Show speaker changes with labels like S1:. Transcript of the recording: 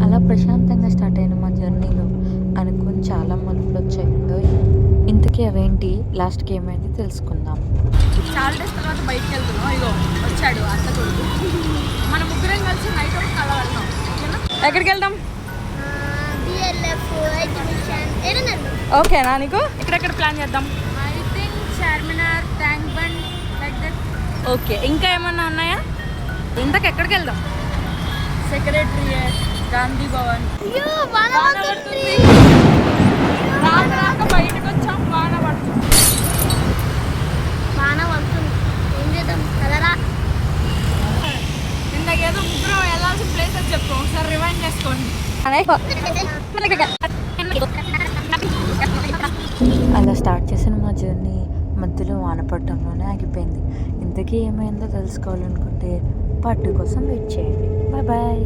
S1: అలా ప్రశాంతంగా స్టార్ట్ అయిన మా జర్నీలో అనుకుని చాలా మలుపులు వచ్చాయండో. ఇంతకీ అవేంటి, లాస్ట్కి ఏమైంది తెలుసుకుందాం.
S2: చాలా డేస్ తర్వాత బయటకు వెళ్తున్నాం. ఇగో వచ్చాడు అత్త కొడుకు. మన ముగ్గురం కలిసి నైట్ ఒక కళ వెళ్దాం. ఎక్కడికి వెళ్దాం? ఓకేనా నీకు? ఎక్కడెక్కడ ప్లాన్ చేద్దాం? I think Charminar, tank bund, like that. Okay, ఇంకా ఏమన్నా ఉన్నాయా? ఇంతకు ఎక్కడికి వెళ్దాం? సెక్రటరియట్, గాంధీ భవన్. రాక బయటకు వచ్చాం, వాన పడుతుంది.
S3: ఏం చేద్దాం కదరా?
S2: ఇందాక ఏదో ముగ్గురం వెళ్ళాల్సిన ప్లేసెస్ చెప్పు, ఒకసారి రివైండ్ చేసుకోండి.
S1: అలా స్టార్ట్ చేసిన మా జర్నీ మధ్యలో వాన పడటంలోనే ఆగిపోయింది. ఇంతకీ ఏమైందో తెలుసుకోవాలనుకుంటే పార్ట్ 2 కోసం వెయిట్ చేయండి. Bye bye.